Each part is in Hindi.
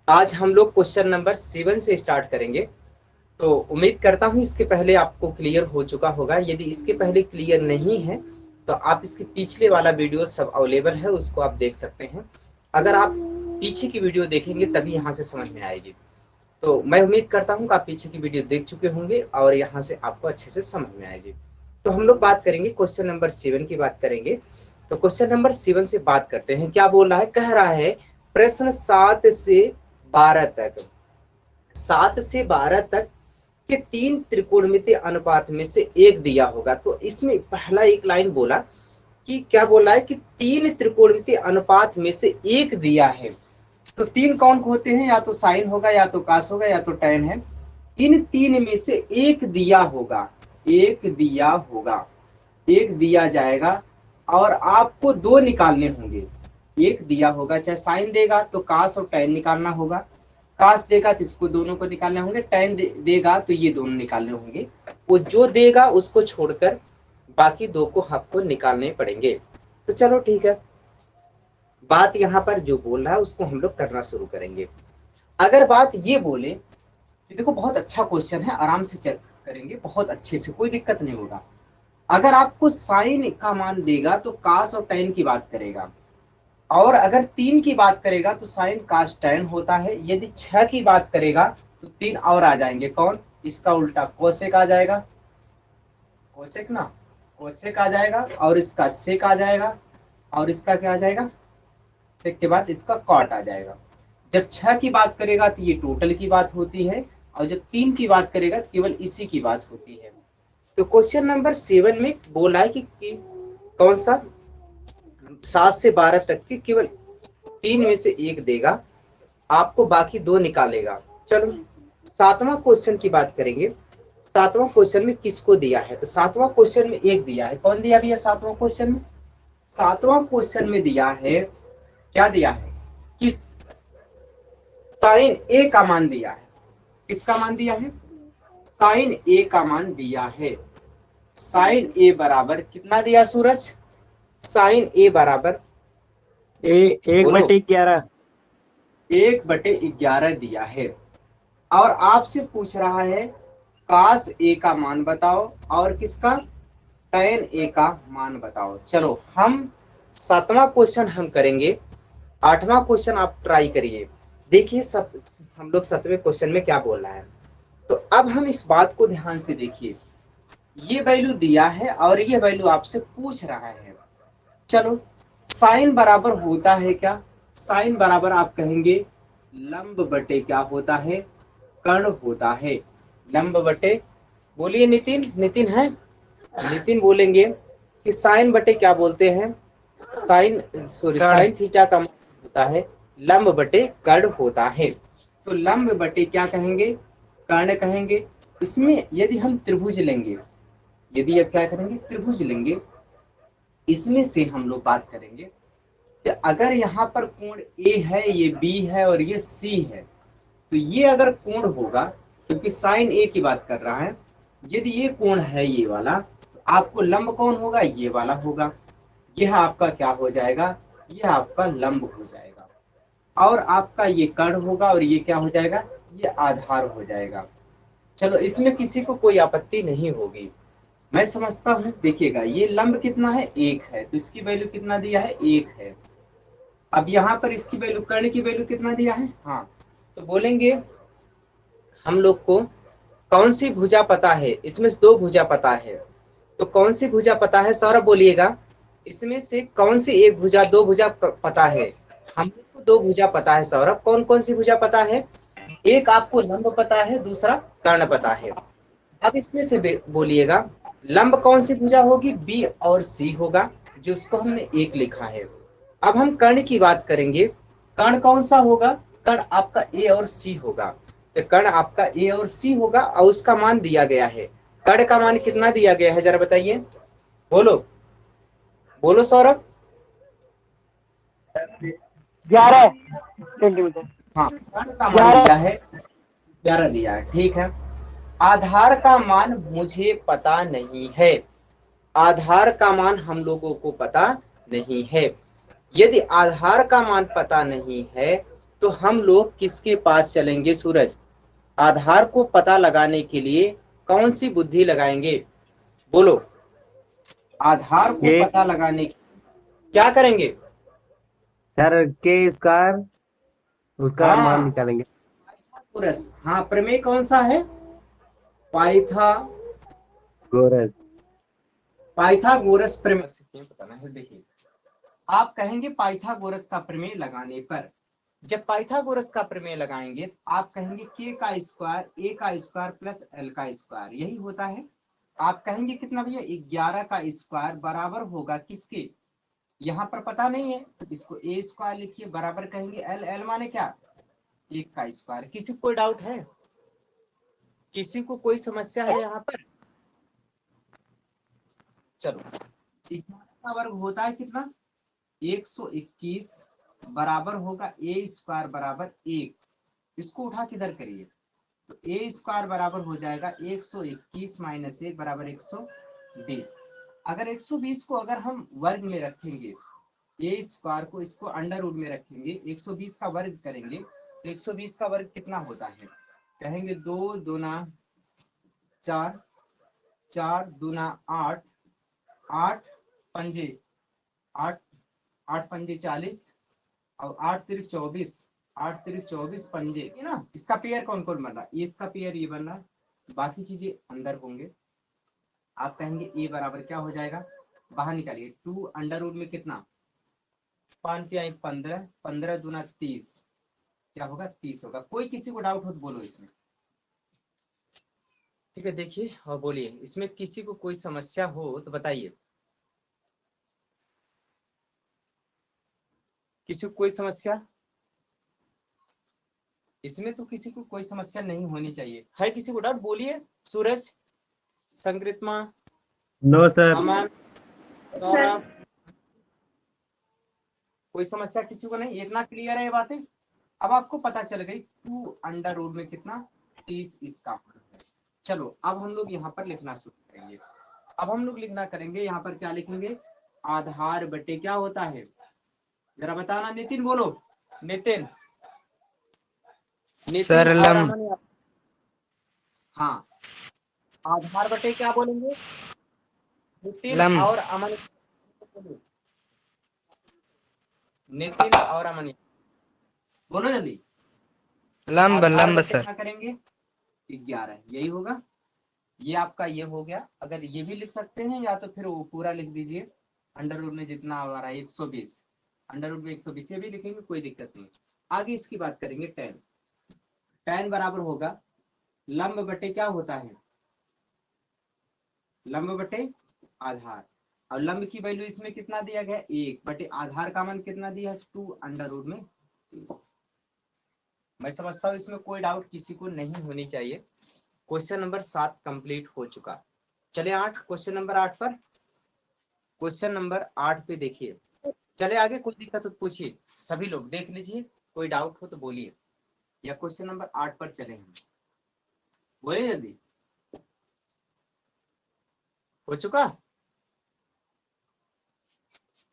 आज हम लोग क्वेश्चन नंबर 7 से स्टार्ट करेंगे। तो उम्मीद करता हूँ इसके पहले आपको क्लियर हो चुका होगा। यदि इसके पहले क्लियर नहीं है तो आप इसके पिछले वाला वीडियो सब अवेलेबल है, उसको आप देख सकते हैं। अगर आप पीछे की वीडियो देखेंगे तभी यहाँ से समझ में आएगी। तो मैं उम्मीद करता हूँ कि आप पीछे की वीडियो देख चुके होंगे और यहाँ से आपको अच्छे से समझ में आएगी। तो हम लोग बात करेंगे क्वेश्चन नंबर 7 की बात करेंगे। तो क्वेश्चन नंबर 7 से बात करते हैं। क्या बोल रहा है? कह रहा है प्रश्न 7 से 12 तक, 7 से 12 तक के 3 त्रिकोणमितीय अनुपात में से एक दिया होगा। तो इसमें पहला एक लाइन बोला कि क्या बोला है कि 3 त्रिकोणमितीय अनुपात में से एक दिया है। तो 3 कौन होते हैं? या तो साइन होगा, या तो कास होगा, या तो टैन है। इन 3 में से एक दिया होगा, एक दिया होगा, एक दिया जाएगा और आपको दो निकालने होंगे। एक दिया होगा, चाहे साइन देगा तो कास और टैन निकालना होगा, कास देगा तो इसको दोनों को निकालने होंगे, टैन देगा तो ये दोनों निकालने होंगे। वो जो देगा उसको छोड़कर बाकी दो को आपको निकालने पड़ेंगे। तो चलो ठीक है, बात यहाँ पर जो बोल रहा है उसको हम लोग करना शुरू करेंगे। अगर बात ये बोले कि देखो बहुत अच्छा क्वेश्चन है, आराम से चल करेंगे, बहुत अच्छे से, कोई दिक्कत नहीं होगा। अगर आपको साइन का मान देगा तो कास और टैन की बात करेगा, और अगर 3 की बात करेगा तो साइन कास टैन होता है। यदि 6 की बात करेगा तो 3 और आ जाएंगे, कौन? इसका उल्टा कोसेक आ जाएगा, कोसेक ना, कोसेक आ जाएगा, और इसका सेक आ जाएगा, और इसका क्या आ जाएगा? सेक के बाद इसका कॉट आ जाएगा। जब 6 की बात करेगा तो ये टोटल की बात होती है, और जब 3 की बात करेगा तो केवल इसी की बात होती है। तो क्वेश्चन नंबर 7 में बोला है कि कौन सा 7 से 12 तक के केवल 3 में से एक देगा, आपको बाकी दो निकालेगा। चलो 7वां क्वेश्चन की बात करेंगे। 7वां क्वेश्चन में किसको दिया है? तो 7वां क्वेश्चन में एक दिया है। कौन दिया भैया 7वां क्वेश्चन में? 7वां क्वेश्चन में दिया है, क्या दिया है कि साइन ए का मान दिया है। किसका मान दिया है? साइन ए का मान दिया है। साइन ए बराबर कितना दिया सूरज? साइन ए बराबर एक बोलो, बटे 11। 1/11 दिया है। और आपसे पूछ रहा है कास ए का मान बताओ, और किसका? टैन ए का मान बताओ। चलो हम 7वां क्वेश्चन हम करेंगे। 8वां क्वेश्चन आप ट्राई करिए, देखिए हम लोग 7वें क्वेश्चन में क्या बोल रहा है। तो अब हम इस बात को ध्यान से देखिए, ये वैल्यू दिया है और ये वैल्यू आपसे पूछ रहा है। चलो साइन बराबर होता है क्या? साइन बराबर आप कहेंगे लंब बटे क्या होता है? कर्ण होता है। लंब बटे, बोलिए नितिन, नितिन है, नितिन बोलेंगे कि साइन बटे क्या बोलते हैं? साइन, सॉरी, कर्ण। साइन थीटा का मान होता है लंब बटे कर्ण होता है। तो लंब बटे क्या कहेंगे? कर्ण कहेंगे। इसमें यदि हम त्रिभुज लेंगे, यदि अब क्या करेंगे? त्रिभुज लेंगे, इसमें से हम लोग बात करेंगे कि अगर यहाँ पर कोण ए है, ये बी है और ये सी है, तो ये अगर कोण होगा, क्योंकि साइन ए की बात कर रहा है, यदि ये कोण है ये वाला, तो आपको लंब कौन होगा? ये वाला होगा। यह आपका क्या हो जाएगा? यह आपका लंब हो जाएगा। और आपका ये कर्ण होगा, और ये क्या हो जाएगा? ये आधार हो जाएगा। चलो इसमें किसी को कोई आपत्ति नहीं होगी, मैं समझता हूँ। देखिएगा ये लंब कितना है? 1 है, तो इसकी वैल्यू कितना दिया है? 1 है। अब यहाँ पर इसकी वैल्यू, कर्ण की वैल्यू कितना दिया है? हाँ, तो बोलेंगे हम लोग को कौन सी भुजा पता है? इसमें से दो भुजा पता है, तो कौन सी भुजा पता है? सौरभ बोलिएगा, इसमें से कौन सी एक भुजा, दो भुजा पता है? हमको दो भुजा पता है सौरभ। कौन कौन सी भुजा पता है? एक आपको लंब पता है, दूसरा कर्ण पता है। अब इसमें से बोलिएगा लंब कौन सी भुजा होगी? बी और सी होगा, जो उसको हमने एक लिखा है। अब हम कर्ण की बात करेंगे। कर्ण कौन सा होगा? कर्ण आपका ए और सी होगा। तो कर्ण आपका ए और सी होगा, और उसका मान दिया गया है। कर्ण का मान कितना दिया गया है जरा बताइए, बोलो, बोलो सौरभ। 11 सेंटीमीटर। हाँ, कर्ण का मान 11। दिया है 11 दिया है, ठीक है। आधार का मान मुझे पता नहीं है। आधार का मान हम लोगों को पता नहीं है। यदि आधार का मान पता नहीं है तो हम लोग किसके पास चलेंगे सूरज? आधार को पता लगाने के लिए कौन सी बुद्धि लगाएंगे? बोलो। आधार को के पता लगाने की क्या करेंगे? सर के स्क्वायर उसका मान हाँ, निकालेंगे। पाइथागोरस। हाँ, प्रमेय कौन सा है? गोरस। पाइथागोरस प्रमेय से क्यों बताना है? देखिए, आप कहेंगे पाइथागोरस का प्रमेय लगाने पर, जब पाइथागोरस का प्रमेय लगाएंगे आप कहेंगे के का स्क्वायर ए का स्क्वायर प्लस एल का स्क्वायर, यही होता है। आप कहेंगे कितना भैया? 11 का स्क्वायर बराबर होगा किसके? यहाँ पर पता नहीं है तो इसको ए स्क्वायर लिखिए, बराबर कहेंगे एल। एल माने क्या? 1 का स्क्वायर। किसी को कोई डाउट है? किसी को कोई समस्या है यहाँ पर? चलो, 11 का वर्ग होता है कितना? 121 बराबर होगा ए स्क्वायर बराबर 1। इसको उठा किधर करिए तो ए स्क्वायर बराबर हो जाएगा 121 माइनस 1 बराबर 120। अगर 120 को अगर हम वर्ग में रखेंगे, ए स्क्वायर को इसको अंडर रूट में रखेंगे, 120 का वर्ग करेंगे तो 120 का वर्ग कितना होता है? कहेंगे 2 दूना 4, 4 दूना 8, 8 पंजे 8, 8 पंजे 40 और 8 तिरिक 24, 8 तिरिक 24 पंजे है ना। इसका पेयर कौन कौन बन रहा है? ये इसका पेयर ये बन रहा है, बाकी चीजें अंदर होंगे। आप कहेंगे ए बराबर क्या हो जाएगा? बाहर निकालिए, 2 अंडर रूट में कितना? 5 या 15, 15 दूना 30, क्या होगा? 30 होगा। कोई किसी को डाउट हो तो बोलो इसमें। ठीक है, देखिए और बोलिए, इसमें किसी को कोई समस्या हो तो बताइए। किसी को कोई समस्या? इसमें तो किसी को कोई समस्या नहीं होनी चाहिए। है किसी को डाउट? बोलिए। सूरज, संकृतमा, नो सर। अमन, सौरभ, कोई समस्या किसी को नहीं? इतना क्लियर है ये बातें? अब आपको पता चल गई 2 अंडर रूट में कितना? 30 इसका मान है। चलो अब हम लोग यहाँ पर लिखना शुरू करेंगे। अब हम लोग लिखना करेंगे यहाँ पर, क्या लिखेंगे? आधार बटे क्या होता है? जरा बताना नितिन, बोलो। नितिन, नितिन सर और लम। अमन। हाँ, आधार बटे क्या बोलेंगे? नितिन लम। और अमन। नितिन और अमन, बोलो जल्दी। लंब आधार लंब बटे सर। क्या करेंगे? 11, यही होगा। ये आपका ये हो गया। अगर ये भी लिख सकते हैं या तो फिर वो पूरा लिख दीजिए, अंडर रूट में जितना आ रहा है 120, अंडर रूट में 120 ये भी लिखेंगे, कोई दिक्कत नहीं। आगे इसकी बात करेंगे। टेन, टेन बराबर होगा लंब बटे क्या होता है? लंब बटे आधार। और लंब की वैल्यू इसमें कितना दिया गया? 1 बटे आधार का मान कितना दिया है? 2 अंडर रूट में 30। मैं समझता हूँ इसमें कोई डाउट किसी को नहीं होनी चाहिए। क्वेश्चन नंबर 7 कंप्लीट हो चुका। चले 8, क्वेश्चन नंबर 8 पर। क्वेश्चन नंबर 8 पे देखिए। चले आगे, कोई दिक्कत हो तो पूछिए। सभी लोग देख लीजिए, कोई डाउट हो तो बोलिए। या क्वेश्चन नंबर 8 पर चले हम, बोलिए जल्दी। हो चुका?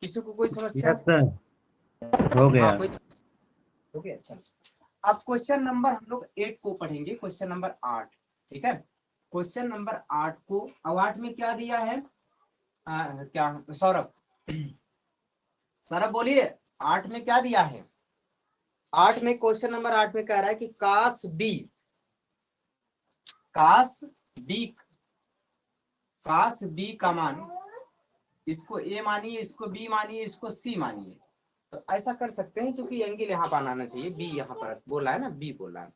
किसी को कोई समस्या? यस सर, हो हाँ, गया। कोई हो गया। अच्छा, अब क्वेश्चन नंबर हम लोग 8 को पढ़ेंगे, क्वेश्चन नंबर 8। ठीक है, क्वेश्चन नंबर 8 को। अब 8 में क्या दिया है? क्या सौरभ, सौरभ बोलिए। 8 में क्या दिया है? 8 में, क्वेश्चन नंबर 8 में कह रहा है कि काश बी, काश बी, काश बी का मान, इसको ए मानिए, इसको बी मानिए, इसको सी मानिए। तो ऐसा कर सकते हैं, क्योंकि एंगल यहाँ पर आना चाहिए, बी यहाँ पर बोल रहा है ना, बी बोल रहा है।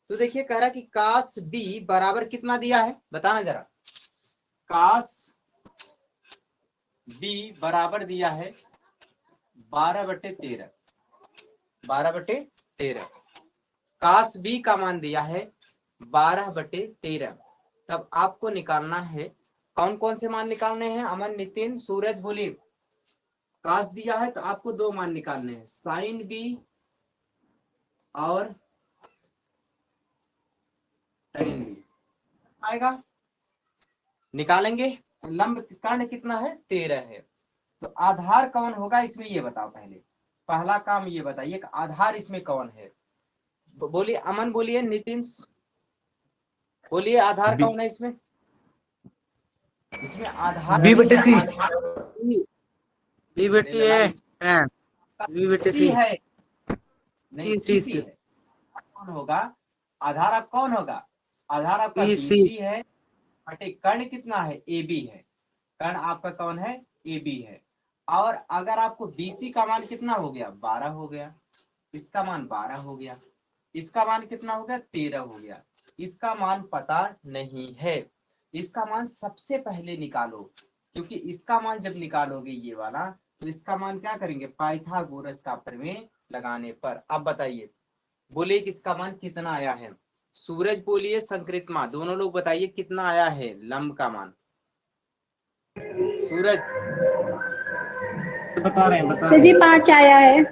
तो देखिए कह रहा है कि काश बी बराबर कितना दिया है? बताना जरा। काश बी बराबर दिया है 12/13, 12/13। काश बी का मान दिया है 12/13। तब आपको निकालना है, कौन कौन से मान निकालने हैं? अमन, नितिन, सूरज, बोलिए। काश दिया है तो आपको 2 मान निकालने हैं, साइन बी और tan बी। आएगा, निकालेंगे। लंब कर्ण कितना है? 13 है। तो आधार कौन होगा इसमें, ये बताओ पहले। पहला काम ये बताइए कि आधार इसमें कौन है? बोलिए अमन, बोलिए नितिन, बोलिए आधार बी कौन है इसमें? इसमें आधार बी नहीं बटे है, सी, आधार बी नहीं बटी लला, है, इसका बी बटे सी सी, है, नहीं सी सी बीसी सी, है। कौन होगा आधार? आप कौन होगा आधार? आपका बी सी, बीसी है। बटे कर्ण कितना है? ए बी है। कर्ण आपका कौन है? ए बी है। और अगर आपको बीसी का मान कितना हो गया? 12 हो गया। इसका मान 12 हो गया। इसका मान कितना हो गया? 13 हो गया। इसका मान पता नहीं है। इसका मान सबसे पहले निकालो, क्योंकि इसका मान जब निकालोगे ये वाला, तो इसका मान क्या करेंगे? पाइथागोरस का प्रमेय लगाने पर। अब बताइए, बोलिए कि इसका मान कितना आया है? सूरज बोलिए, संकृत मान, दोनों लोग बताइए कितना आया है लंब का मान? सूरज, बता सर रहे जी हैं। 5 आया है।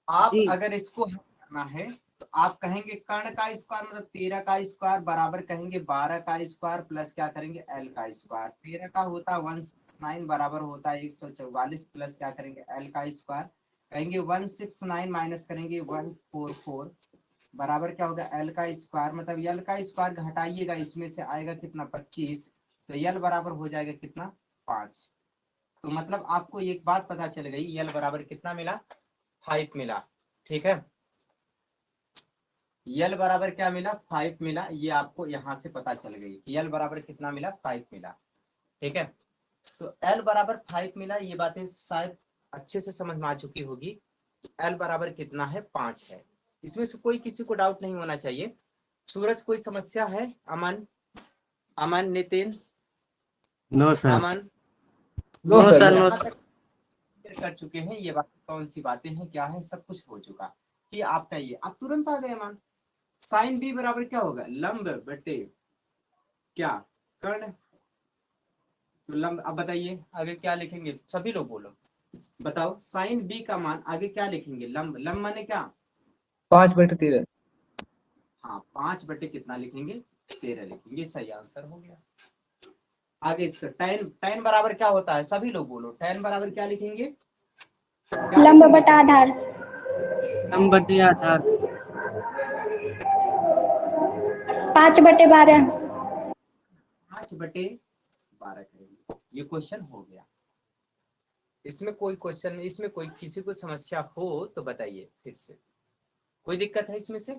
आप जी, अगर इसको हल करना है तो आप कहेंगे कर्ण का स्क्वायर मतलब 13 का स्क्वायर बराबर कहेंगे 12 का स्क्वायर प्लस क्या करेंगे? एल का स्क्वायर। 13 का होता है 169 बराबर होता है 144 प्लस क्या करेंगे? एल का स्क्वायर। कहेंगे 169 माइनस करेंगे 144 बराबर क्या होगा? एल का स्क्वायर। मतलब एल का स्क्वायर घटाइएगा, इसमें से आएगा कितना? 25। तो एल बराबर हो जाएगा कितना? 5। तो मतलब आपको एक बात पता चल गई, एल बराबर कितना मिला? 5 मिला। ठीक है, यल बराबर क्या मिला? 5 मिला। ये आपको यहां से पता चल गई कि यल बराबर कितना मिला? 5 मिला। ठीक है, तो एल बराबर 5 मिला। ये बातें शायद अच्छे से समझ में आ चुकी होगी। एल बराबर कितना है? 5 है। इसमें से कोई किसी को डाउट नहीं होना चाहिए। सूरज, कोई समस्या है? अमन, अमन, नितिन, नो सर। अमन, नो सर, नो यहाँ सर, तक कर चुके हैं। ये बात कौन सी बातें हैं, क्या है, सब कुछ हो चुका कि आपका ये आप तुरंत आ गए मान। साइन बी बराबर क्या होगा? लंब बटे क्या? कर्ण। तो लंब। अब बताइए आगे क्या लिखेंगे? सभी लोग बोलो, बताओ। साइन बी का मान आगे क्या लिखेंगे? लंब। लंब माने क्या? 5/13। हाँ, 5 बटे कितना लिखेंगे? 13 लिखेंगे। सही आंसर हो गया। आगे इसका टैन, टैन बराबर क्या होता है? सभी लोग बोलो, टैन बराबर क्या लिखेंगे? क्या लंब लिखेंगे बटा टैन? आधार। लंब बटे आधार, 5/12। 5/12 करेंगे। ये क्वेश्चन हो गया। इसमें कोई क्वेश्चन, इसमें कोई किसी को समस्या हो तो बताइए फिर से। कोई दिक्कत है इसमें से?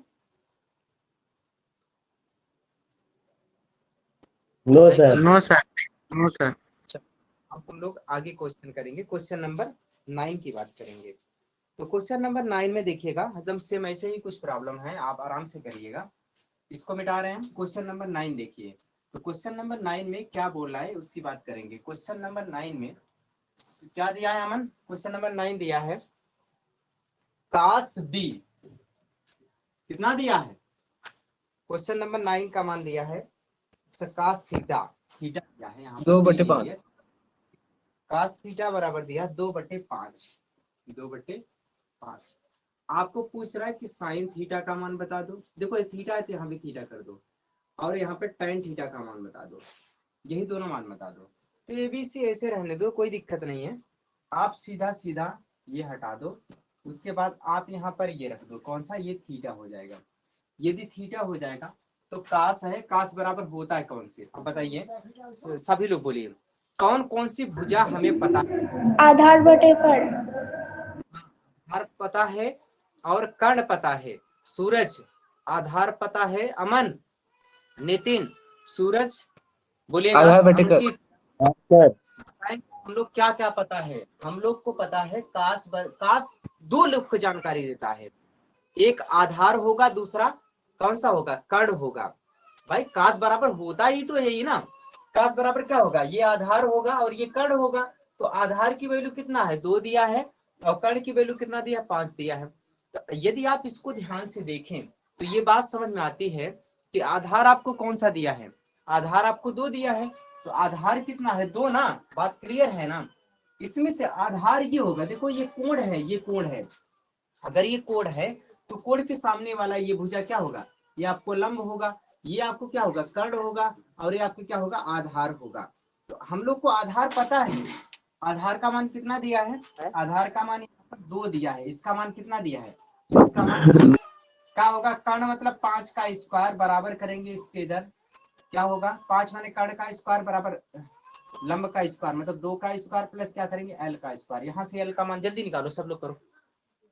नो बताइए। Sir. No sir, no sir. अब हम लोग आगे क्वेश्चन करेंगे। क्वेश्चन नंबर 9 की बात करेंगे। तो क्वेश्चन नंबर 9 में देखिएगा, एकदम सेम ऐसे ही कुछ प्रॉब्लम है, आप आराम से करिएगा। इसको मिटा रहे हैं। क्वेश्चन नंबर 9 देखिए। तो क्वेश्चन नंबर 9 में क्या बोल रहा है उसकी बात करेंगे। क्वेश्चन नंबर 9 में क्या दिया है अमन? क्वेश्चन नंबर 9 दिया है कास बी। कितना दिया है? क्वेश्चन नंबर 9 का मान दिया है कास थीटा। थीटा दिया है यहाँ पर, बी 2/5। लीजिए। कास थीटा बराबर दिया 2/5। 2/5 आपको पूछ रहा है कि साइन थीटा का मान बता दो। देखो ये थीटा है तो यहाँ भी थीटा कर दो, और यहाँ पे tan थीटा का मान बता दो। यही दोनों मान बता दो। तो ABC ऐसे रहने दो, कोई दिक्कत नहीं है। आप सीधा सीधा ये हटा दो। उसके बाद आप यहाँ पर ये रख दो, कौन सा? ये थीटा हो जाएगा। यदि थीटा हो जाएगा तो कास है, कास बराबर होता है कौन से? अब बताइए, सभी लोग बोलिए, कौन कौन सी भुजा हमें पता? आधार बटे कर्ण। आधार पता है और कर्ण पता है। सूरज, आधार पता है। अमन, नितिन, सूरज, बोलिएगा। आधार बटे अंकित, हाँ सर। हम लोग क्या क्या पता है? हम लोग को पता है कास दो लोग को जानकारी देता है। एक आधार होगा, दूसरा कौन सा होगा? कर्ण होगा। भाई कास बराबर होता ही तो है ही ना। कास बराबर क्या होगा? ये आधार होगा और ये कर्ण होगा। तो आधार की वैल्यू कितना है? 2 दिया है, और कर्ण की वैल्यू कितना दिया? 5 दिया है। तो यदि आप इसको ध्यान से देखें तो ये बात समझ में आती है कि आधार आपको कौन सा दिया है? आधार आपको 2 दिया है। तो आधार कितना है? 2 ना। बात क्लियर है ना? इसमें से आधार ये होगा, देखो ये कोण है, ये कोण है। अगर ये कोण है तो कोण के सामने वाला ये भुजा क्या होगा? ये आपको लंब होगा। ये आपको क्या होगा? कर्ण होगा। और ये आपको क्या होगा? आधार होगा। तो हम लोग को आधार पता है, आधार का मान कितना दिया है, आधार का मान यहाँ पर 2 दिया है, इसका मान कितना दिया है, इसका मान 2 क्या होगा, कर्ण मतलब 5 का स्क्वायर बराबर करेंगे इसके इधर क्या होगा, 5 माने कर्ण का स्क्वायर बराबर लंब का स्क्वायर मतलब 2 का स्क्वायर प्लस क्या करेंगे एल का स्क्वायर। यहाँ से एल का मान जल्दी निकालो, सब लोग करो,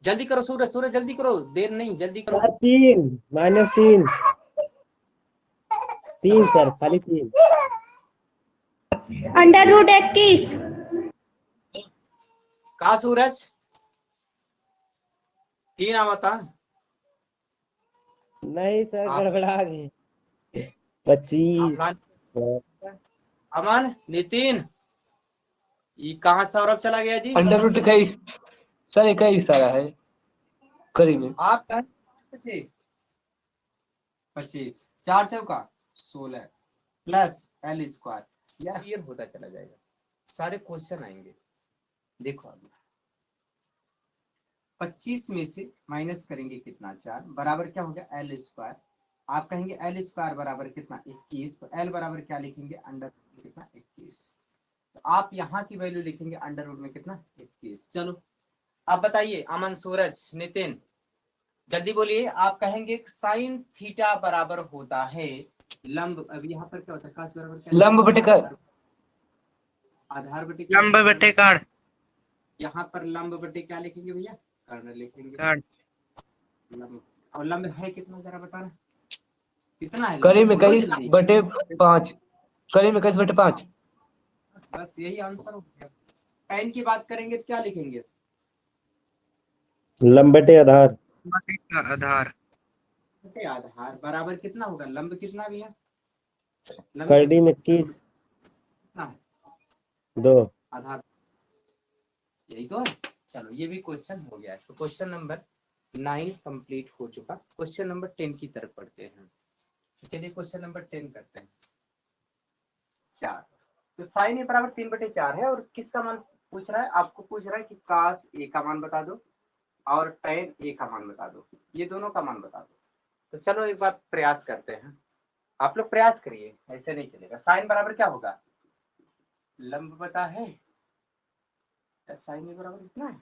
जल्दी करो, सूरज सूरज जल्दी करो, देर नहीं, जल्दी करो। सर 3 -3 3 सर, खाली 3। √21। कहा सूरज 3 आवता नहीं सर, आप गड़बड़ा गए। 25। अमन नितिन ये कहाँ सौरभ चला गया जी, √21 सर, 21 सारा है करीब में। आप 25 4 चौका 16 प्लस एल स्क्वायर, यार ये होता चला जाएगा, सारे क्वेश्चन आएंगे। देखो अभी 25 में से माइनस करेंगे कितना 4 बराबर क्या हो गया एल स्क्वायर, आप कहेंगे एल स्क्वायर बराबर कितना 21, तो एल बराबर क्या लिखेंगे अंडर कितना 21, तो आप यहाँ की वैल्यू लिखेंगे अंडर रूट में कितना 21। चलो आप बताइए अमन सूरज नितिन जल्दी बोलिए, आप कहेंगे साइन थीटा बराबर होता है लंब, अब यहाँ पर क्या होता है काश बराबर क्या, लंब बटे कर्ण, आधार बटे लंब बटे कर्ण, यहाँ पर लंब बटे क्या लिखेंगे भैया कर्ण लिखेंगे, कर्ण लंब और लंब है कितना जरा बताना कितना है, करीब में बोलो 21 जल्दी, बटे 5, करीब में 21 बटे 5। बस यही आंसर हो गया। पेन की बात करेंगे तो क्या लिखेंगे, लंबटे आधार। आधार बटे आधार बराबर कितना होगा, लंब कितना भी है, लंब करडी में 21 कितना है 2। आधार, यही तो है। चलो ये भी क्वेश्चन हो गया है, तो क्वेश्चन नंबर 9 कंप्लीट हो चुका, क्वेश्चन नंबर 10 की तरफ पढ़ते हैं। चलिए क्वेश्चन नंबर 10 करते हैं। 4 तो साइन ए बराबर 3/4 है और किसका मान पूछ रहा है, आपको पूछ रहा है कि काश ए का मान बता दो और tan ए का मान बता दो, ये दोनों का मान बता दो। तो चलो एक बार प्रयास करते हैं, आप लोग प्रयास करिए, ऐसे नहीं चलेगा। साइन बराबर क्या होगा, लंब बटा है, साइन ए बराबर कितना है,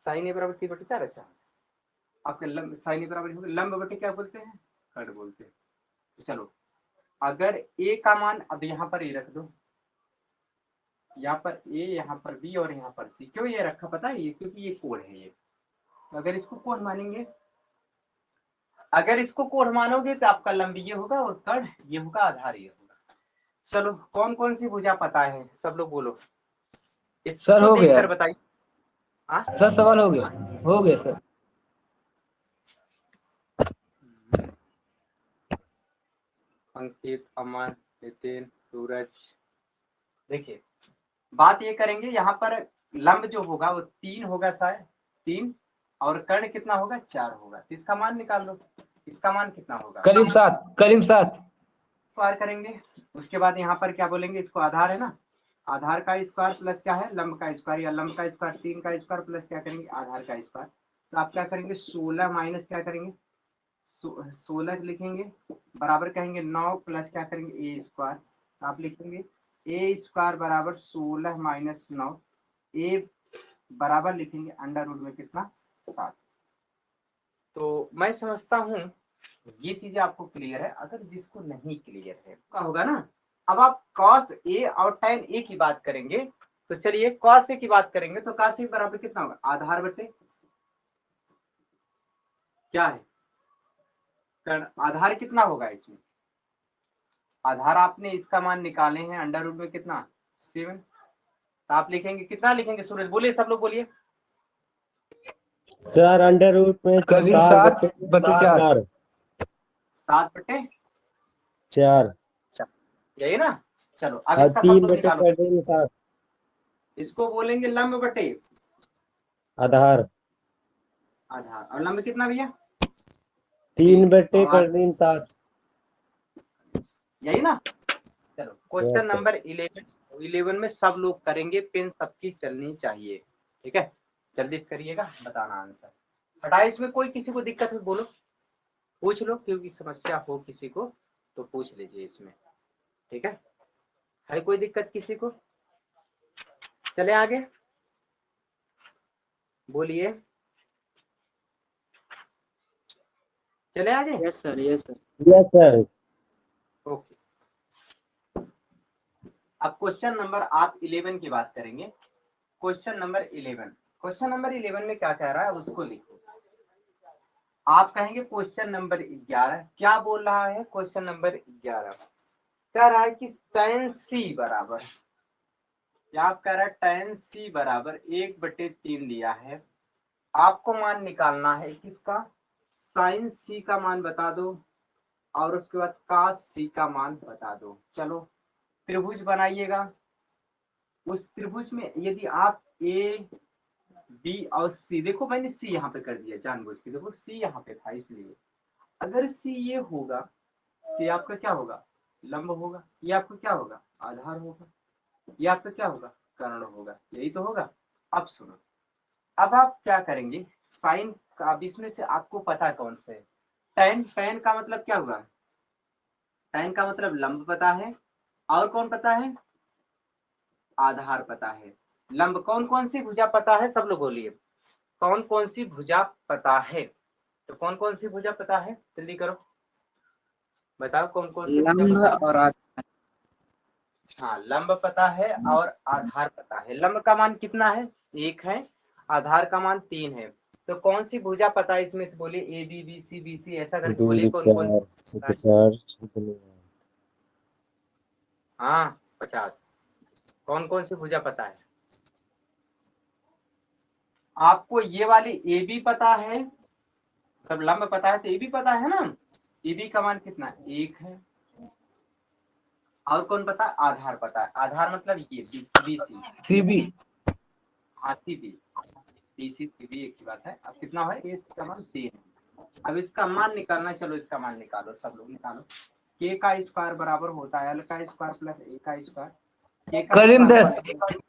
साइन ए बराबर 3/4। अच्छा आपके लंब साइन ए बराबर लंब बटे क्या बोलते हैं कर्ण बोलते हैं। तो चलो अगर ए का मान अब यहाँ पर ए रख दो, यहाँ पर ए यहाँ पर बी और यहाँ पर सी, क्यों ये रखा पता है, ये क्योंकि ये कोण है ये, तो अगर इसको कोण मानेंगे, अगर इसको कोण मानोगे तो आपका लंब ये होगा और कर्ण ये होगा, आधार ये होगा। चलो कौन कौन सी भुजा पता है सब लोग बोलो, सर हो देख गया कर बताइए। हाँ सर, सवाल हो गया सर। अंकित अमन नितिन सूरज, देखिए बात ये करेंगे यहाँ पर लंब जो होगा वो 3 होगा शायद 3 और कर्ण कितना होगा 4 होगा, तो इसका मान निकाल लो, इसका मान कितना होगा करीब 7 स्क्वायर करेंगे। उसके बाद यहाँ पर क्या बोलेंगे, इसको आधार है ना, आधार का स्क्वायर प्लस क्या है लंब का स्क्वायर, या लंब का स्क्वायर 3 का स्क्वायर प्लस क्या करेंगे आधार का स्क्वायर, तो आप क्या करेंगे 16 माइनस क्या करेंगे 16 लिखेंगे बराबर कहेंगे 9 प्लस क्या करेंगे ए स्क्वायर, तो आप लिखेंगे ए स्क्वायर बराबर 16 माइनस 9, ए बराबर लिखेंगे अंडर रूट में कितना 7। तो मैं समझता हूँ ये चीजें आपको क्लियर है, अगर जिसको नहीं क्लियर है क्या होगा ना, अब आप cos a और tan a की बात करेंगे, तो चलिए cos a की बात करेंगे तो cos a बराबर कितना होगा आधार बटे क्या है कर्ण, आधार कितना होगा इसमें, आधार आपने इसका मान निकाले हैं अंडर रूट में कितना 7, तो आप लिखेंगे कितना लिखेंगे सूरज बोलिए, सब लोग बोलिए। सर अंडर रूट में करीब 7/4। 7/4 यही ना। चलो अब और इसका सब 3 लोग बटे निकालो, करडी में 7 इसको बोलेंगे लंब बटे आधार। आधार, और लंब कितना भैया 3 बटे और करडी में 7। यही ना। चलो क्वेश्चन यस सर। नंबर 11 में सब लोग करेंगे, पेन सबकी चलनी चाहिए, ठीक है जल्दी से करिएगा, बताना आंसर। 28 में कोई किसी को दिक्कत है बोलो, पूछ लो, क्योंकि समस्या हो किसी को तो पूछ लीजिए इसमें, ठीक है। है कोई दिक्कत किसी को? चले आगे, बोलिए, चले आगे। Yes sir, yes sir. Yes sir. Okay, अब क्वेश्चन नंबर आप 11 की बात करेंगे। क्वेश्चन नंबर 11, क्वेश्चन नंबर 11 में क्या कह रहा है उसको लिखो। आप कहेंगे क्वेश्चन नंबर 11 क्या बोल रहा है? क्वेश्चन नंबर 11 कह रहा है कि tan c बराबर, क्या आप कह रहा है tan c बराबर 1/3 दिया है। आपको मान निकालना है किसका? sin c का मान बता दो और उसके बाद cos c का मान बता दो। चलो त्रिभुज बनाइएगा। उस त्रिभुज में यदि आप ए बी और सी, देखो मैंने सी यहाँ पे कर दिया जानबूझ के, देखो सी यहाँ पे था इसलिए। अगर सी ये होगा तो ये आपका क्या होगा? लंब होगा। ये आपका क्या होगा? आधार होगा। ये आपका क्या होगा? कर्ण होगा। यही तो होगा। अब सुनो, अब आप क्या करेंगे? साइन का, अब इसमें से आपको पता कौन से? टैन, टैन का मतलब क्या हुआ? टैन का मतलब लंब पता है, और कौन पता है? आधार पता है। लंब कौन कौन सी भुजा पता है? सब लोग बोलिए, कौन कौन सी भुजा पता है? तो कौन कौन सी भुजा पता है? जल्दी करो, बताओ कौन कौन सी भुजा लंब पता है? और आधार। हाँ, लंब पता है और आधार पता है। लंब का मान कितना है? 1 है। आधार का मान 3 है। तो कौन सी भुजा पता है इसमें से? बोलिए A B B C B C, ऐसा करके 2 बोलिए कौन कौन सी पता है? 4 हाँ 50। कौन कौन सी भुजा पता है? आपको ये वाली ए बी पता है, सब लंब पता है तो ए बी पता है ना। ए बी का मान कितना? 1 है। और कौन पता है? आधार पता है। आधार मतलब ये बी सी, सीबी। हाँ C B, B C C B एक ही बात है। अब कितना है? इसका मान 3 है। अब इसका मान निकालना, चलो इसका मान निकालो, सब लोग निकालो। के का स्क्वायर बराबर होता है एल का स्क्वायर प्लस ए का स्क्वायर। के का करीम स्क्वायर 10। मतलब,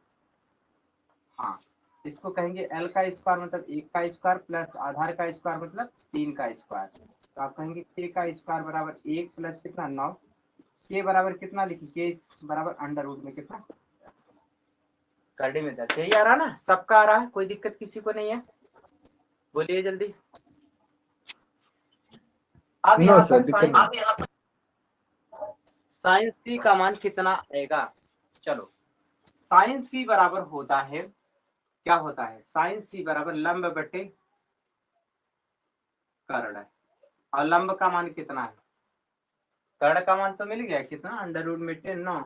हाँ इसको कहेंगे एल का स्क्वायर मतलब 1 का स्क्वायर प्लस आधार का स्क्वायर मतलब 3 का स्क्वायर। तो आप कहेंगे के का स्क्वायर बराबर 1 प्लस कितना? 9। के बराबर कितना लिखिए? के बराबर अंडर रूट में कितना? करने में 10। यही आ रहा ना? सबका आ रहा है, कोई दिक्कत किसी को नहीं है? बोलिए जल्दी। अब नो यहाँ सर, पर दिक्कत नहीं। साइन सी का मान कितना आएगा? चलो, साइन सी बराबर होता है, क्या होता है? साइन सी बराबर लंब बटे कर्ण है। और लंब का मान कितना है? कर्ण का मान तो मिल गया, कितना? अंडर रूट में 10, 9।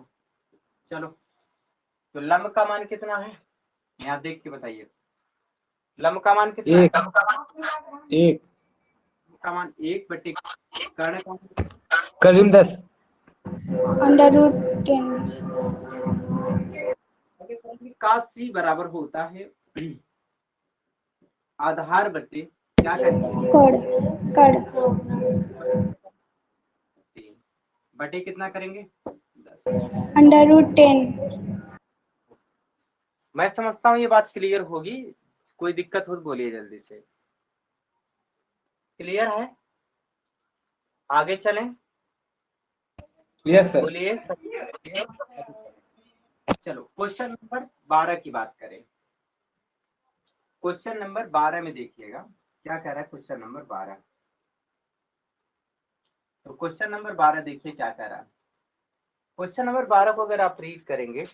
चलो, तो लंब का मान कितना है? यहाँ देख के बताइए, लंब का मान कितना है? 1 का मान 1/, कर्ण का मान करीम 10। √10 का सी बराबर होता है आधार बटे, क्या कहेंगे? कड़ बटे कितना करेंगे? 10। √10 मैं समझता हूँ ये बात क्लियर होगी। कोई दिक्कत हो तो बोलिए जल्दी से। क्लियर है? आगे चलें, यस सर। बोलिए। चलो क्वेश्चन नंबर 12 की बात करें। क्वेश्चन नंबर 12 में देखिएगा क्या कह रहा है क्वेश्चन नंबर 12। तो क्वेश्चन नंबर 12 देखिए क्या कह रहा है। क्वेश्चन नंबर 12 को अगर आप रीड करेंगे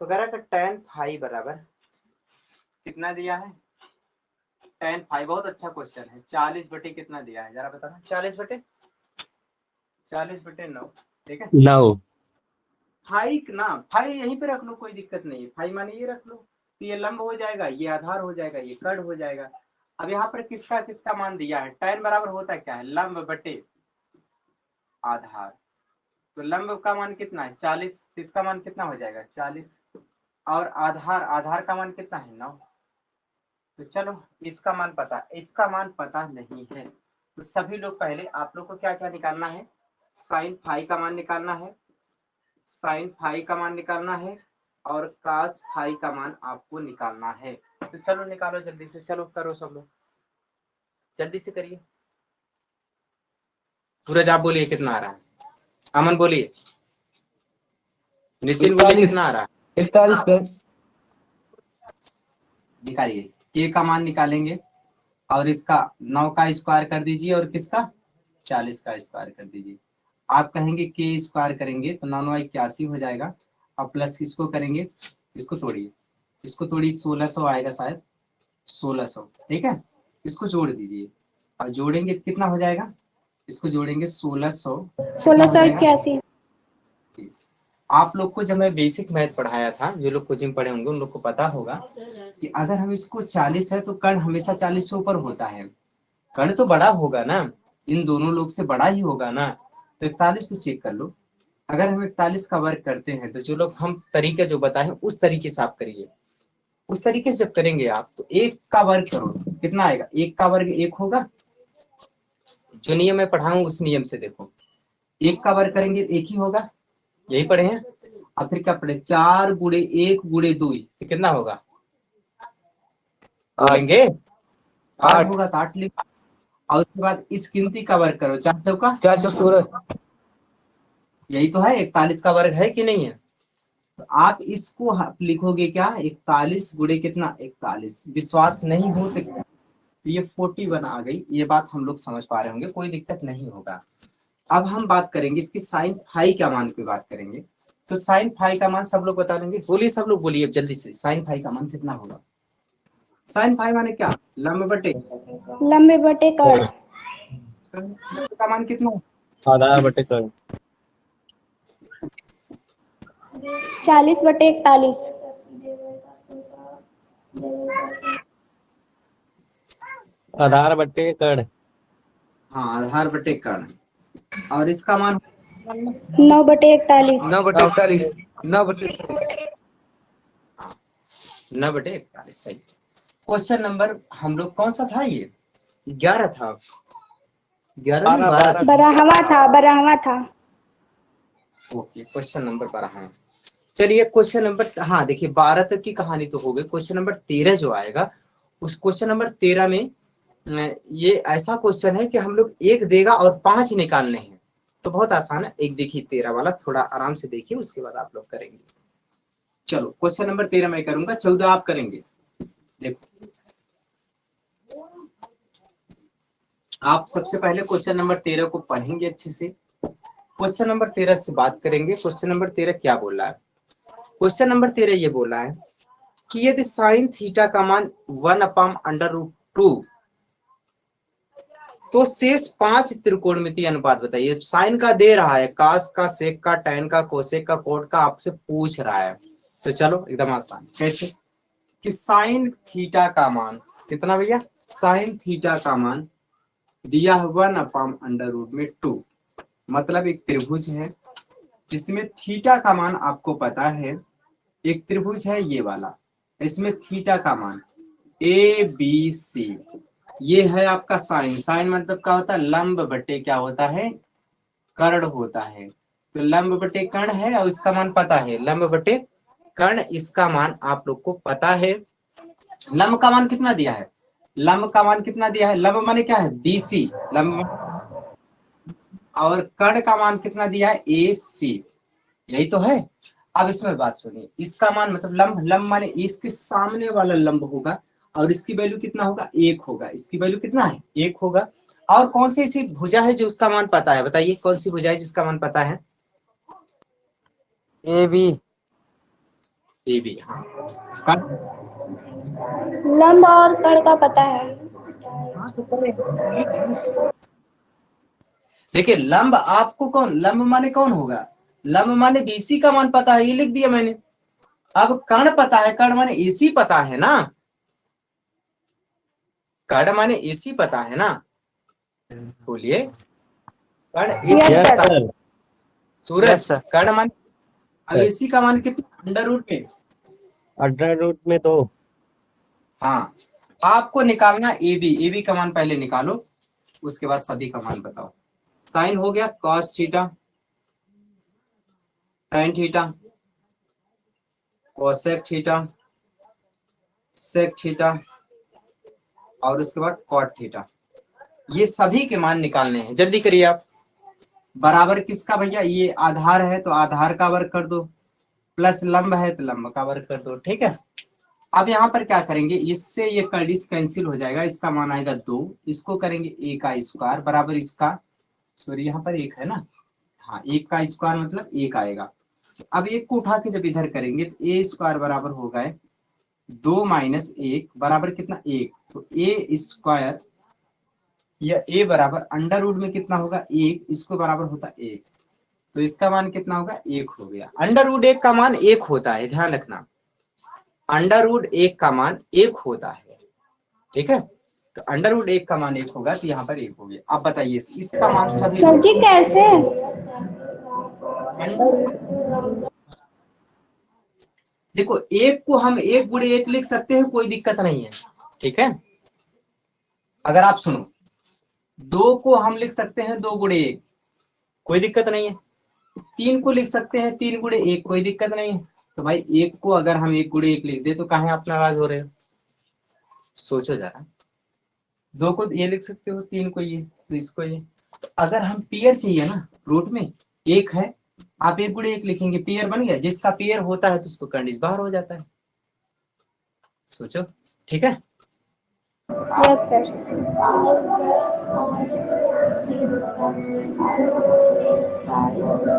तो कह रहा है tan फाई बराबर कितना दिया है? tan फाई, बहुत अच्छा क्वेश्चन है। 40 बटे कितना दिया है जरा बताना? 40/9, ठीक है। 9। फाई ना, फाई यहीं पे रख लो, कोई दिक्कत नहीं है। फाई माने ये रख लो, तो ये लंब हो जाएगा, ये आधार हो जाएगा, ये कर्ण हो जाएगा। अब यहाँ पर किसका किसका मान दिया है? tan बराबर होता क्या है? लंब बटे आधार। तो लंब का मान कितना है? 40। इसका मान कितना हो जाएगा? 40। और आधार, आधार का मान कितना है? 9। तो चलो इसका मान पता, इसका मान पता नहीं है। तो सभी लोग पहले आप लोग को क्या क्या निकालना है? साइन फाई का मान निकालना है, साइन फाई का मान निकालना है, और कास फाई का मान आपको निकालना है। तो चलो निकालो जल्दी से, चलो करो सब लोग, जल्दी से करिए। सूरज आप बोलिए कितना आ रहा है? अमन बोलिए। नितिन बोलिए कितना आ रहा है? 41 सर। निकालिए, k का मान निकालेंगे और इसका 9 का स्क्वायर कर दीजिए और किसका 40 का स्क्वायर कर दीजिए। आप कहेंगे k स्क्वायर करेंगे तो 9 9 81 हो जाएगा, और प्लस किसको करेंगे, इसको तोड़िए, इसको तोड़िए 1600 आएगा शायद, 1600 ठीक है। इसको जोड़ दीजिए और जोड़ेंगे तो कितना हो जाएगा, इसको जोड़ेंगे 1600 1681। आप लोग को जब मैं बेसिक मैथ पढ़ाया था, जो लोग कोचिंग पढ़े होंगे उन लोग को पता होगा कि अगर हम इसको 40 है तो कर्ण हमेशा 40 से ऊपर होता है, कर्ण तो बड़ा होगा ना, इन दोनों लोग से बड़ा ही होगा ना। तो 41 को चेक कर लो, अगर हम 41 का वर्ग करते हैं तो जो लोग हम तरीका जो बताए उस तरीके से आप करिए, उस तरीके से जब करेंगे आप तो 1 का वर्ग करो तो कितना आएगा, 1 का वर्ग 1 होगा, जो नियम मैं पढ़ाऊंगा उस नियम से देखो, 1 का वर्ग करेंगे 1 ही होगा, यही पढ़े हैं। अब फिर क्या पढ़े, 4 गुणे 1 गुणे 2 तो कितना होगा, बोलेंगे 8 होगा तो 8 लिख, और उसके बाद इस गिनती का वर्ग करो, 4 चौका 4 चौक 16, यही तो है, 41 का वर्ग है कि नहीं है। तो आप इसको लिखोगे क्या, 41 गुणे कितना 41, विश्वास नहीं हो तो ये 41 आ गई, ये बात हम लोग समझ पा रहे होंगे, कोई दिक्कत नहीं होगा। अब हम बात करेंगे इसकी साइन फाई का मान की बात करेंगे, तो साइन फाई का मान सब लोग बता देंगे, बोलिए सब लोग बोलिए अब जल्दी से, साइन फाई का मान कितना होगा। साइन फाई माने क्या, लंब बटे लंबे बटे कर्ण। का मान कितना, आधार बटे कर्ण। 40 बटे 41। आधार बटे कर्ण। हाँ आधार बटे कर्ण, और इसका मान 9 बटे 41। 9 बटे 41, 9 बटे 9 बटे 41 सही। क्वेश्चन नंबर हम लोग कौन सा था, ये 11 था, 11 नहीं 12 बराहवा था। ओके, क्वेश्चन नंबर 12 है। चलिए क्वेश्चन नंबर, हाँ देखिए 12 तक की कहानी तो हो गई, क्वेश्चन नंबर 13 जो आएगा, उस क्वेश्चन नंबर 13 में ये ऐसा क्वेश्चन है कि हम लोग एक देगा और 5 निकालने हैं, तो बहुत आसान है। एक देखिए 13 वाला, थोड़ा आराम से देखिए, उसके बाद आप लोग करेंगे। चलो क्वेश्चन नंबर 13 मैं करूंगा, 14 आप करेंगे। देखो आप सबसे पहले क्वेश्चन नंबर 13 को पढ़ेंगे अच्छे से, क्वेश्चन नंबर 13 से बात करेंगे। क्वेश्चन नंबर 13 क्या बोल रहा है, क्वेश्चन नंबर 13 ये बोला है कि यदि साइन थीटा का मान 1/√2 तो शेष 5 त्रिकोणमितीय अनुपात बताइए। साइन का दे रहा है, कास का, सेक का, टैन का, कोसेक का, कोट का आपसे पूछ रहा है, तो चलो एकदम आसान, कैसे कि साइन थीटा का मान कितना भैया, साइन थीटा का मान दिया 1/√2, मतलब एक त्रिभुज है जिसमें थीटा का मान आपको पता है, एक त्रिभुज है ये वाला, इसमें थीटा का मान ABC, ये है आपका साइन, साइन मतलब क्या होता है, लंब बटे क्या होता है, कर्ण होता है। तो लंब बटे कर्ण है और इसका मान पता है, लंब बटे कर्ण, इसका मान आप लोग को पता है। लंब का मान कितना दिया है, लंब का मान कितना दिया है, लंब माने क्या है BC, लंब, और कर्ण का मान कितना दिया है AC, यही तो है। अब इसमें बात सुनिए, इसका मान मतलब लंब, लंब माने इसके सामने वाला लंब होगा, और इसकी वैल्यू कितना होगा 1 होगा, इसकी वैल्यू कितना है 1 होगा। और कौन सी ऐसी भुजा है जो उसका मान पता है, बताइए कौन सी भुजा है जिसका मान पता है, AB। AB, हाँ। लंब और कर्ण का पता है। देखिए लंब आपको कौन, लंब माने कौन होगा, लंब माने BC का मान पता है, ये लिख दिया मैंने। अब कर्ण पता है, कर्ण माने AC पता है ना, कर्ण माने AC पता है ना, बोलिए कर्ण AC Yes, पता है। सर। सूरज कर्ण मान, अब AC का मान कितना, अंडर रूट में, अंडर रूट में 2। हाँ आपको निकालना AB का मान पहले निकालो, उसके बाद सभी का मान बताओ। साइन हो गया cos theta, tan theta, cosec theta, sec theta, और उसके बाद cot थीटा, ये सभी के मान निकालने हैं, जल्दी करिए आप। बराबर किसका भैया, ये आधार है तो आधार का वर्ग कर दो, प्लस लंब है तो लंब का वर्ग कर दो, ठीक है। अब यहाँ पर क्या करेंगे, इससे ये कर्डिस कैंसिल हो जाएगा, इसका मान आएगा 2, इसको करेंगे a का स्क्वायर बराबर इसका, सॉरी यहाँ पर 1 है ना, हाँ 1 का स्क्वायर मतलब 1 आएगा। अब 1 को उठा के जब इधर करेंगे तो a स्क्वायर बराबर होगा 2 माइनस 1 बराबर कितना 1, तो a स्क्वायर या a बराबर अंडर रूट में कितना होगा 1, इसको बराबर होता 1, तो इसका मान कितना होगा 1 हो गया। अंडर रूट 1 का मान 1 होता है, ध्यान रखना, अंडर रूट 1 का मान 1 होता है, ठीक है। तो अंडर रूट 1 का मान 1 होगा, तो यहाँ पर 1 हो गया। आप बताइए इसका मान सभी सर जी कैसे? देखो 1 को हम 1 गुणे 1 लिख सकते हैं, कोई दिक्कत नहीं है, ठीक है। अगर आप सुनो 2 को हम लिख सकते हैं 2 गुणे 1, कोई दिक्कत नहीं है। 3 को लिख सकते हैं 3 गुणे 1, कोई दिक्कत नहीं है। तो भाई 1 को अगर हम 1 गुणे 1 लिख दे तो काहे आप नाराज हो रहे हो, सोचो जरा। 2 को ये लिख सकते हो, 3 को ये, तो इसको ये। तो अगर हम पेयर चाहिए ना, रूट में 1 है, आप 1 गुणे 1 लिखेंगे, पेयर बन गया। जिसका पेयर होता है तो उसको कंडीशन बाहर हो जाता है, सोचो, ठीक है। Yes sir.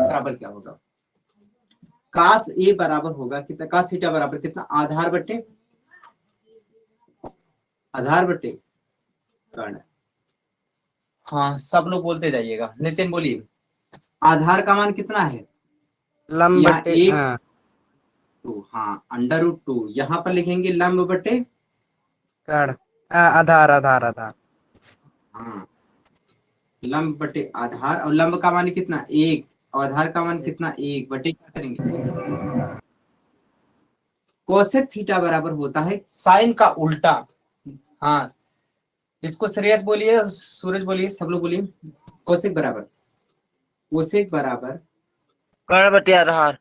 बराबर क्या होगा, कास ए बराबर होगा कितना, कास थीटा बराबर कितना, आधार बट्टे कर्ण। हाँ सब लोग बोलते जाइएगा, नितिन बोलिए। आधार का मान कितना है, लंब बटे 1 हाँ 2, हाँ अंडर रूट 2, यहाँ पर लिखेंगे लंब बटे कर्ण आधार आधार आधार हाँ लंब बटे आधार, और लंब का मान कितना 1 और आधार का मान कितना 1 बटे क्या करेंगे, कोसेक थीटा बराबर होता है साइन का उल्टा। हाँ इसको श्रेयस बोलिए, सूरज बोलिए, सब लोग बोलिए। कोसेक बराबर कर्ण बटे आधार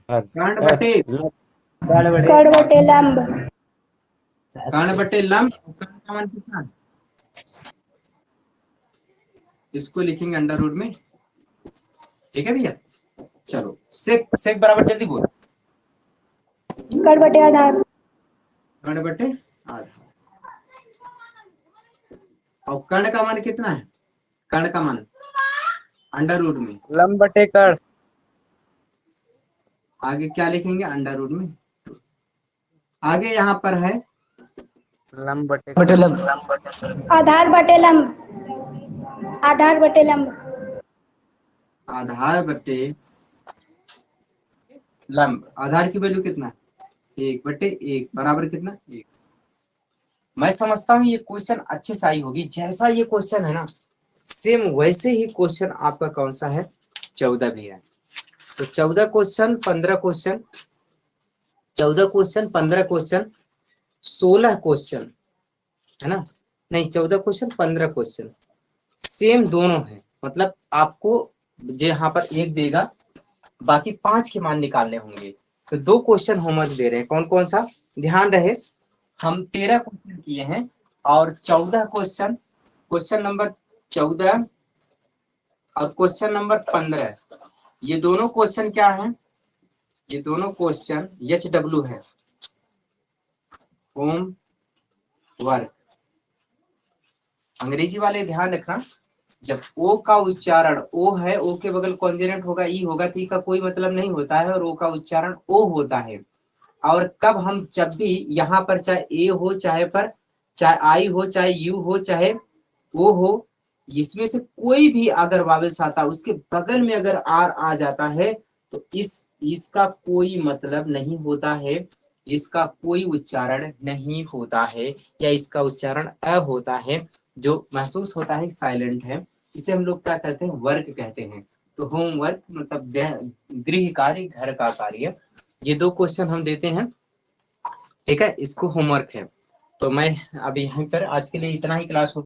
कर्ण बटे कर्ण बटे लंब। कर्ण बटे लंब, कर्ण का मान कितना, इसको लिखेंगे अंडर रूट में, ठीक है भैया। चलो सेक बराबर जल्दी बोल, कर्ण बटे आधार। कर्ण बटे आधार, और कर्ण का मान कितना है, कर्ण का मान अंडर रूट में, लंब बटे कर्ण आगे क्या लिखेंगे अंडर रूट में, आगे यहाँ पर है लंब बटे बटे लंब। आधार बटे लंब। आधार बटे लंब। आधार बटे लंब। आधार की वैल्यू कितना, 1 बटे 1 बराबर कितना 1। मैं समझता हूँ ये क्वेश्चन अच्छे से आई होगी, जैसा ये क्वेश्चन है ना सेम वैसे ही क्वेश्चन आपका कौन सा है 14 भी है। तो 14 question 15 question, 14 question 15 question 16 question है ना, नहीं 14 क्वेश्चन 15 क्वेश्चन सेम दोनों है। मतलब आपको जो यहाँ पर 1 देगा, बाकी 5 के मान निकालने होंगे। तो 2 क्वेश्चन होमवर्क दे रहे हैं, कौन कौन सा, ध्यान रहे हम 13 क्वेश्चन किए हैं और 14 क्वेश्चन, क्वेश्चन नंबर 14 और क्वेश्चन नंबर 15, ये दोनों क्वेश्चन क्या है, ये दोनों क्वेश्चन HW है, होम वर्क। अंग्रेजी वाले ध्यान रखना, जब ओ का उच्चारण ओ है, ओ के बगल कॉन्जेनेंट होगा ई होगा, तो ई का कोई मतलब नहीं होता है, और ओ का उच्चारण ओ होता है। और कब हम जब भी यहाँ पर चाहे ए हो, चाहे आई हो, चाहे यू हो, चाहे ओ हो, इसमें से कोई भी अगर वावल्स आता है उसके बगल में अगर आर आ जाता है तो इसका कोई मतलब नहीं होता है, इसका कोई उच्चारण नहीं होता है, या इसका उच्चारण अ होता है, जो महसूस होता है साइलेंट है। इसे हम लोग क्या कहते हैं, वर्क कहते हैं। तो होमवर्क मतलब गृह कार्य, घर का कार्य, ये 2 क्वेश्चन हम देते हैं, ठीक है, इसको होमवर्क है। तो मैं अभी यहीं पर आज के लिए इतना ही क्लास हो